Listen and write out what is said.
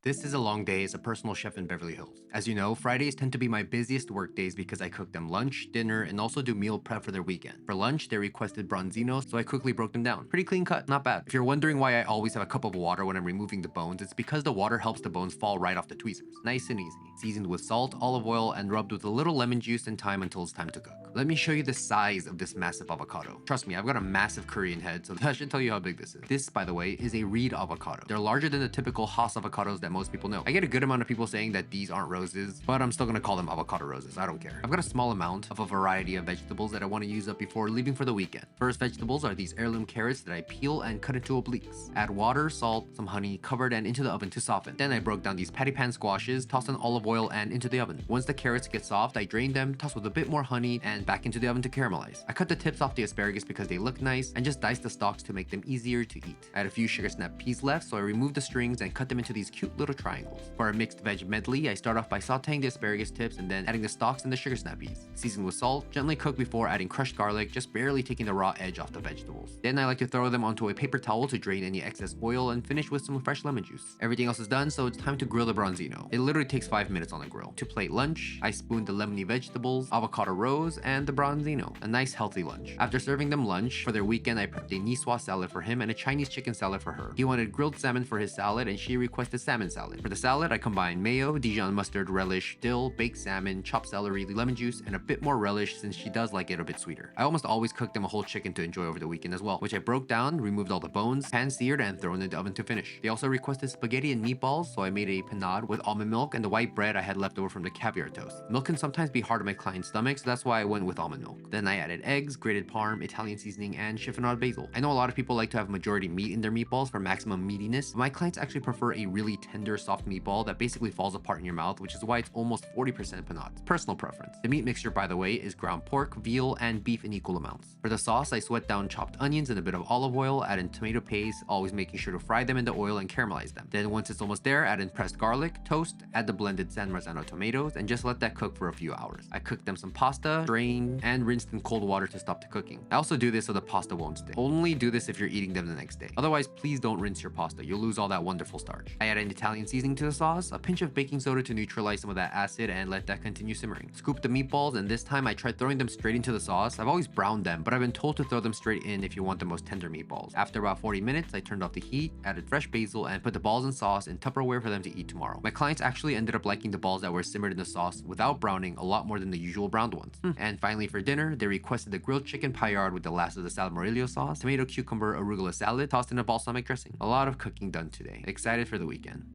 This is a long day as a personal chef in Beverly Hills. As you know, Fridays tend to be my busiest work days because I cook them lunch, dinner, and also do meal prep for their weekend. For lunch, they requested bronzino, so I quickly broke them down. Pretty clean cut, not bad. If you're wondering why I always have a cup of water when I'm removing the bones, it's because the water helps the bones fall right off the tweezers. Nice and easy. Seasoned with salt, olive oil, and rubbed with a little lemon juice and thyme until it's time to cook. Let me show you the size of this massive avocado. Trust me, I've got a massive Korean head, so that should tell you how big this is. This, by the way, is a reed avocado. They're larger than the typical Hass avocados that most people know. I get a good amount of people saying that these aren't roses, but I'm still gonna call them avocado roses. I don't care. I've got a small amount of a variety of vegetables that I want to use up before leaving for the weekend. First vegetables are these heirloom carrots that I peel and cut into obliques. Add water, salt, some honey, covered and into the oven to soften. Then I broke down these patty pan squashes, tossed in olive oil and into the oven. Once the carrots get soft, I drain them, toss with a bit more honey, and back into the oven to caramelize. I cut the tips off the asparagus because they look nice, and just dice the stalks to make them easier to eat. I had a few sugar snap peas left, so I removed the strings and cut them into these cute little triangles. For our mixed veg medley, I start off by sauteing the asparagus tips and then adding the stalks and the sugar snap peas. Season with salt, gently cook before adding crushed garlic, just barely taking the raw edge off the vegetables. Then I like to throw them onto a paper towel to drain any excess oil and finish with some fresh lemon juice. Everything else is done, so it's time to grill the bronzino. It literally takes 5 minutes on the grill. To plate lunch, I spooned the lemony vegetables, avocado rose, and the bronzino. A nice healthy lunch. After serving them lunch, for their weekend I prepped a niçoise salad for him and a Chinese chicken salad for her. He wanted grilled salmon for his salad and she requested salmon salad. For the salad, I combined mayo, Dijon mustard, relish, dill, baked salmon, chopped celery, lemon juice, and a bit more relish since she does like it a bit sweeter. I almost always cook them a whole chicken to enjoy over the weekend as well, which I broke down, removed all the bones, pan-seared, and thrown in the oven to finish. They also requested spaghetti and meatballs, so I made a panade with almond milk and the white bread I had left over from the caviar toast. Milk can sometimes be hard on my client's stomach, so that's why I went with almond milk. Then I added eggs, grated parm, Italian seasoning, and chiffonade basil. I know a lot of people like to have majority meat in their meatballs for maximum meatiness, but my clients actually prefer a really tender, soft meatball that basically falls apart in your mouth, which is why it's almost 40% panade. It's personal preference. The meat mixture, by the way, is ground pork, veal, and beef in equal amounts. For the sauce, I sweat down chopped onions and a bit of olive oil, add in tomato paste, always making sure to fry them in the oil and caramelize them. Then once it's almost there, add in pressed garlic, toast, add the blended San Marzano tomatoes, and just let that cook for a few hours. I cooked them some pasta, drained, and rinsed in cold water to stop the cooking. I also do this so the pasta won't stick. Only do this if you're eating them the next day. Otherwise, please don't rinse your pasta. You'll lose all that wonderful starch. I add an Italian seasoning to the sauce, a pinch of baking soda to neutralize some of that acid, and let that continue simmering. Scoop the meatballs, and this time I tried throwing them straight into the sauce. I've always browned them, but I've been told to throw them straight in if you want the most tender meatballs. After about 40 minutes, I turned off the heat, added fresh basil, and put the balls in sauce in Tupperware for them to eat tomorrow. My clients actually ended up liking the balls that were simmered in the sauce without browning a lot more than the usual browned ones. And finally for dinner, they requested the grilled chicken paillard with the last of the salad Murillo sauce, tomato cucumber arugula salad, tossed in a balsamic dressing. A lot of cooking done today. Excited for the weekend.